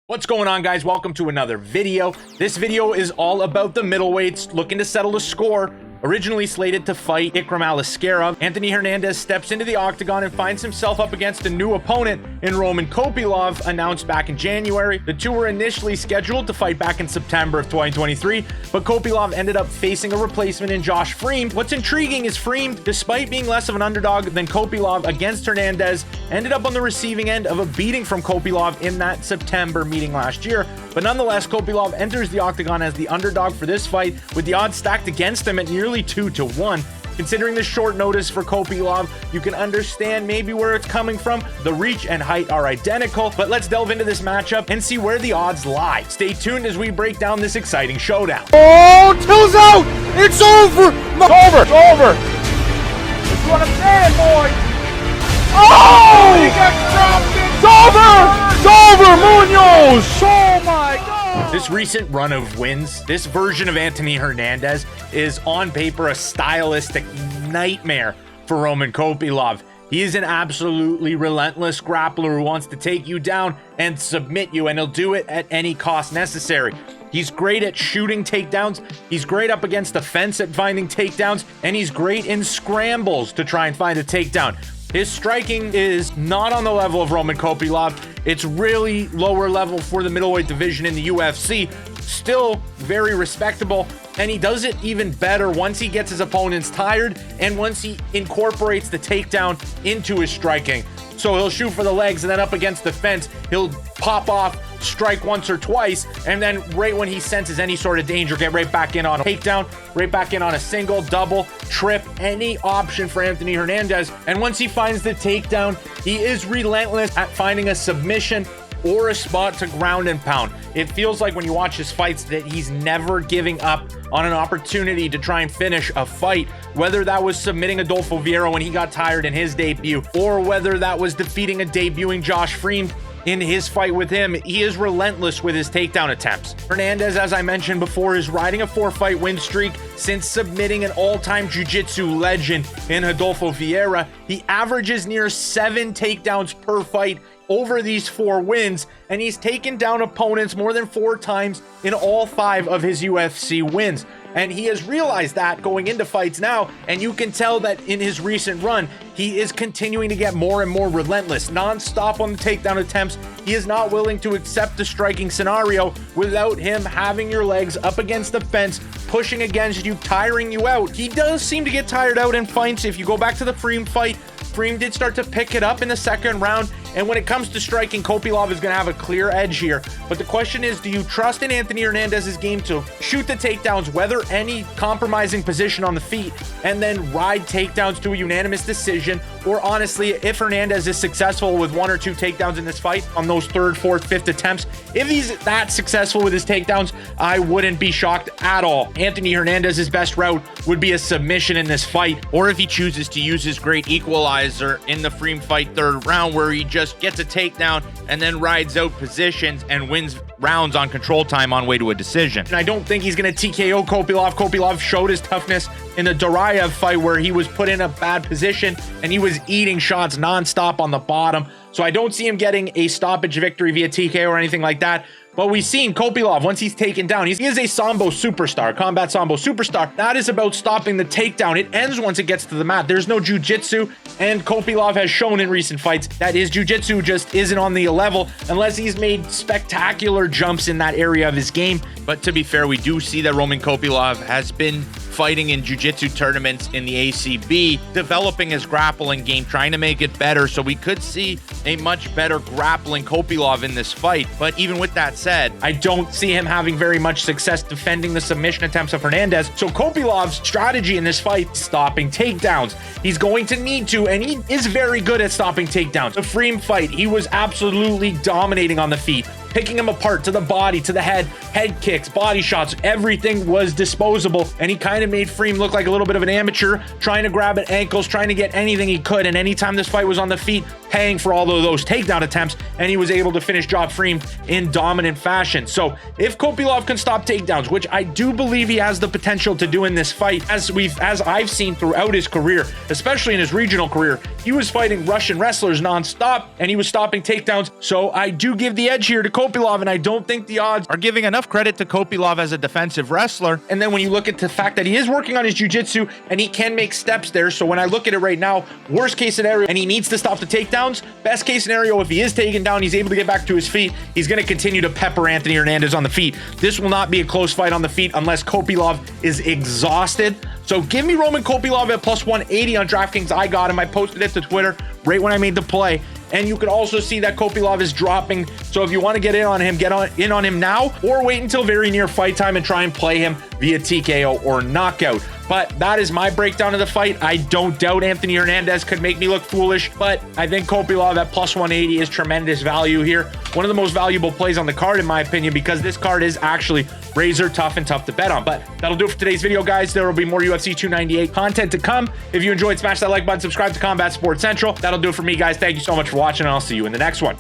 What's going on, guys? Welcome to another video. This video is all about the middleweights looking to settle a score. Originally slated to fight Ikram Aliskerov, Anthony Hernandez steps into the octagon and finds himself up against a new opponent in Roman Kopylov, announced back in January. The two were initially scheduled to fight back in September of 2023, but Kopylov ended up facing a replacement in Josh Freem. What's intriguing is Freem, despite being less of an underdog than Kopylov against Hernandez, ended up on the receiving end of a beating from Kopylov in that September meeting last year. But nonetheless, Kopylov enters the octagon as the underdog for this fight, with the odds stacked against him at nearly 2-1. Considering the short notice for Kopylov, you can understand maybe where it's coming from. The reach and height are identical, but let's delve into this matchup and see where the odds lie. Stay tuned as we break down this exciting showdown. Oh, Till's out! It's over! It's over! It's over! That's what I'm saying, boy! Oh! He got dropped! It's over! It's over! Munoz! Oh my God! This recent run of wins, this version of Anthony Hernandez, is on paper a stylistic nightmare for Roman Kopylov. He is an absolutely relentless grappler who wants to take you down and submit you, and he'll do it at any cost necessary. He's great at shooting takedowns, he's great up against the fence at finding takedowns, and he's great in scrambles to try and find a takedown. His striking is not on the level of Roman Kopylov. It's really lower level for the middleweight division in the UFC. Still very respectable, and he does it even better once he gets his opponents tired and once he incorporates the takedown into his striking. So he'll shoot for the legs, and then up against the fence, he'll pop off, strike once or twice, and then right when he senses any sort of danger, get right back in on a takedown, right back in on a single, double, trip, any option for Anthony Hernandez. And once he finds the takedown, he is relentless at finding a submission or a spot to ground and pound. It feels like when you watch his fights that he's never giving up on an opportunity to try and finish a fight, whether that was submitting Adolfo Vieira when he got tired in his debut, or whether that was defeating a debuting Josh Freem in his fight with him. He is relentless with his takedown attempts. Hernandez, as I mentioned before, is riding a 4-fight win streak since submitting an all-time jiu-jitsu legend in Adolfo Vieira. He averages near 7 takedowns per fight over these 4 wins, and he's taken down opponents more than 4 times in all 5 of his UFC wins. And he has realized that going into fights now, and you can tell that in his recent run, he is continuing to get more and more relentless, non-stop on the takedown attempts. He is not willing to accept the striking scenario without him having your legs up against the fence, pushing against you, tiring you out. He does seem to get tired out in fights. If you go back to the Freem fight, Freem did start to pick it up in the second round, and when it comes to striking, Kopylov is going to have a clear edge here. But the question is, do you trust in Anthony Hernandez's game to shoot the takedowns, whether any compromising position on the feet, and then ride takedowns to a unanimous decision? Or honestly, if Hernandez is successful with 1 or 2 takedowns in this fight on those 3rd, 4th, 5th attempts, if he's that successful with his takedowns, I wouldn't be shocked at all. Anthony Hernandez's best route would be a submission in this fight, or if he chooses to use his great equalizer in the Freem fight 3rd round, where he just gets a takedown and then rides out positions and wins rounds on control time on way to a decision. And I don't think he's going to TKO Kopylov. Kopylov showed his toughness in the Duraev fight, where he was put in a bad position and he was eating shots nonstop on the bottom. So I don't see him getting a stoppage victory via TKO or anything like that. But we've seen Kopylov, once he's taken down, he is a Sambo superstar, combat Sambo superstar. That is about stopping the takedown. It ends once it gets to the mat. There's no jiu-jitsu, and Kopylov has shown in recent fights that his jiu-jitsu just isn't on the level unless he's made spectacular jumps in that area of his game. But to be fair, we do see that Roman Kopylov has been fighting in jiu-jitsu tournaments in the ACB, developing his grappling game, trying to make it better. So we could see a much better grappling Kopylov in this fight. But even with that said, I don't see him having very much success defending the submission attempts of Hernandez. So Kopylov's strategy in this fight is stopping takedowns. He's going to need to, and he is very good at stopping takedowns. The Freem fight, he was absolutely dominating on the feet, picking him apart to the body, to the head kicks, body shots, everything was disposable. And he kind of made Freem look like a little bit of an amateur, trying to grab at ankles, trying to get anything he could. And anytime this fight was on the feet, paying for all of those takedown attempts, and he was able to finish Job Freem in dominant fashion. So if Kopylov can stop takedowns, which I do believe he has the potential to do in this fight, as I've seen throughout his career, especially in his regional career, he was fighting Russian wrestlers nonstop and he was stopping takedowns. So I do give the edge here to Kopylov, and I don't think the odds are giving enough credit to Kopylov as a defensive wrestler. And then when you look at the fact that he is working on his jiu-jitsu and he can make steps there. So when I look at it right now, worst case scenario, and he needs to stop the takedowns. Best case scenario, if he is taken down, he's able to get back to his feet. He's going to continue to pepper Anthony Hernandez on the feet. This will not be a close fight on the feet unless Kopylov is exhausted. So give me Roman Kopylov at plus 180 on DraftKings. I got him. I posted it to Twitter right when I made the play. And you could also see that Kopylov is dropping. So if you want to get in on him, in on him now, or wait until very near fight time and try and play him via TKO or knockout. But that is my breakdown of the fight. I don't doubt Anthony Hernandez could make me look foolish, but I think Kopylov at plus 180 is tremendous value here. One of the most valuable plays on the card, in my opinion, because this card is actually razor tough and tough to bet on. But that'll do it for today's video, guys. There will be more UFC 298 content to come. If you enjoyed, smash that like button, subscribe to Combat Sports Central. That'll do it for me, guys. Thank you so much for watching, and I'll see you in the next one.